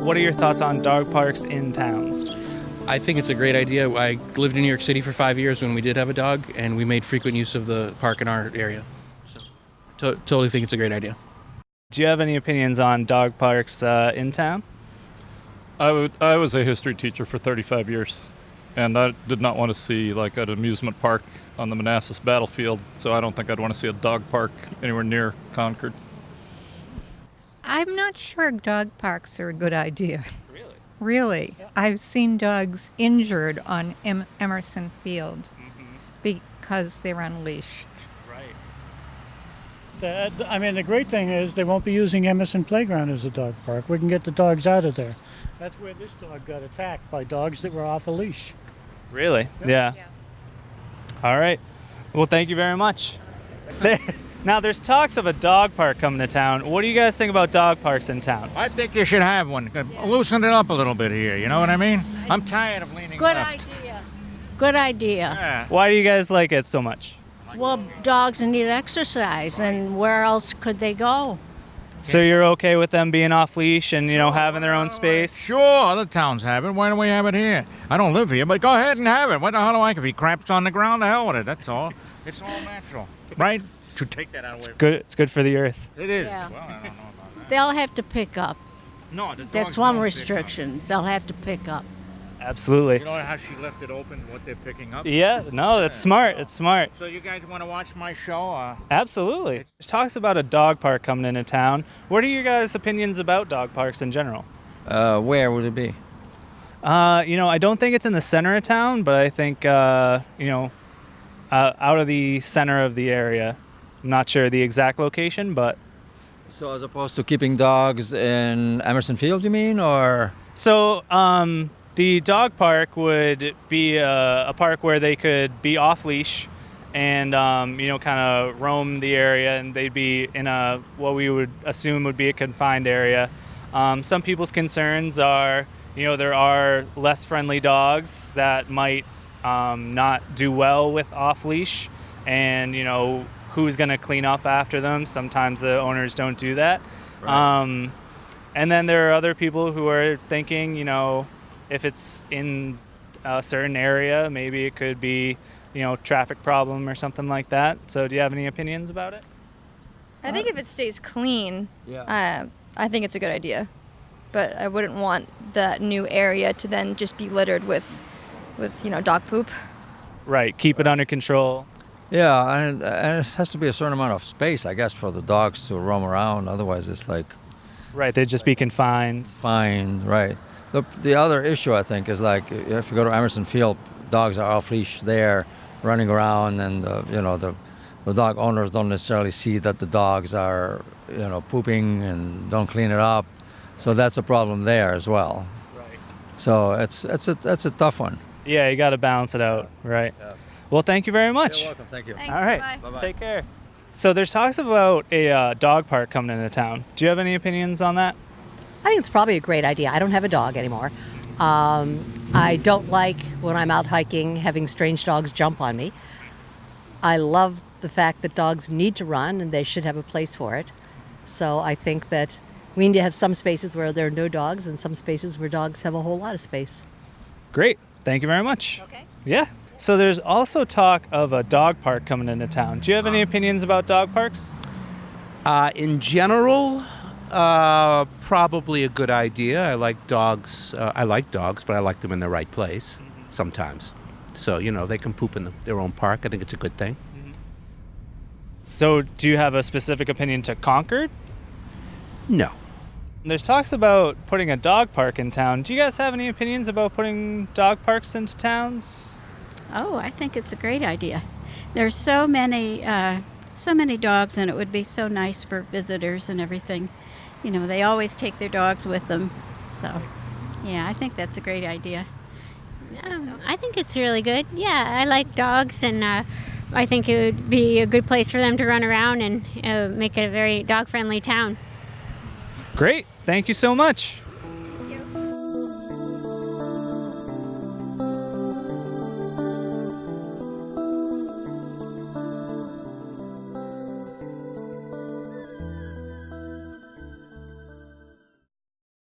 what are your thoughts on dog parks in towns? I think it's a great idea. I lived in New York City for 5 years when we did have a dog, and we made frequent use of the park in our area. So, totally think it's a great idea. Do you have any opinions on dog parks in town? I was a history teacher for 35 years, and I did not want to see like an amusement park on the Manassas battlefield, so I don't think I'd want to see a dog park anywhere near Concord. I'm not sure dog parks are a good idea. Really? Really. Yeah. I've seen dogs injured on Emerson Field because they're unleashed. Right. The great thing is they won't be using Emerson Playground as a dog park. We can get the dogs out of there. That's where this dog got attacked by dogs that were off a leash. Really? Yeah. All right. Well, thank you very much. Now, there's talks of a dog park coming to town. What do you guys think about dog parks in towns? I think you should have one. Loosen it up a little bit here, you know what I mean? I'm tired of leaning left. Good idea. Yeah. Why do you guys like it so much? Well, dogs need exercise, and where else could they go? So you're okay with them being off leash and, having their own space? Sure, other towns have it. Why don't we have it here? I don't live here, but go ahead and have it. What the hell do I care? If he craps on the ground, the hell with it. That's all. It's all natural, right? To take that out of Good. It's good for the earth. It is. Yeah. Well, I don't know about that. They'll have to pick up. No, the That's dogs one won't pick restriction. They'll have to pick up. Absolutely. up. You know how she left it open, what they're picking up? Yeah, no, that's smart. It's smart. So you guys want to watch my show? Absolutely. There's talks about a dog park coming into town. What are your guys' opinions about dog parks in general? Where would it be? I don't think it's in the center of town, but I think, out of the center of the area. I'm not sure the exact location, but... So as opposed to keeping dogs in Emerson Field, you mean, or? So, the dog park would be a park where they could be off leash and, kind of roam the area, and they'd be in what we would assume would be a confined area. Some people's concerns are, there are less friendly dogs that might not do well with off leash, and, who's going to clean up after them. Sometimes the owners don't do that. Right. And then there are other people who are thinking, if it's in a certain area, maybe it could be, traffic problem or something like that. So do you have any opinions about it? I think if it stays clean, I think it's a good idea. But I wouldn't want that new area to then just be littered with dog poop. Right. Keep it under control. Yeah, and it has to be a certain amount of space, I guess, for the dogs to roam around. Otherwise, it's like... Right, they'd just be confined. Fine, right. The other issue, I think, is like if you go to Emerson Field, dogs are off leash there, running around, and the dog owners don't necessarily see that the dogs are pooping and don't clean it up, so that's a problem there as well. Right. So that's a tough one. Yeah, you got to balance it out, right? Yeah. Well, thank you very much. You're welcome. Thank you. Thanks, all right, bye-bye. Take care. So there's talks about a dog park coming into town. Do you have any opinions on that? I think it's probably a great idea. I don't have a dog anymore. I don't like when I'm out hiking having strange dogs jump on me. I love the fact that dogs need to run and they should have a place for it. So I think that we need to have some spaces where there are no dogs and some spaces where dogs have a whole lot of space. Great. Thank you very much. Okay. Yeah. So there's also talk of a dog park coming into town. Do you have any opinions about dog parks? In general, probably a good idea. I like dogs. But I like them in the right place sometimes. So, they can poop in their own park. I think it's a good thing. So do you have a specific opinion to Concord? No. There's talks about putting a dog park in town. Do you guys have any opinions about putting dog parks into towns? Oh, I think it's a great idea. There's so many dogs, and it would be so nice for visitors and everything. They always take their dogs with them. So, yeah, I think that's a great idea. I think it's really good. Yeah, I like dogs, and I think it would be a good place for them to run around and make it a very dog-friendly town. Great. Thank you so much.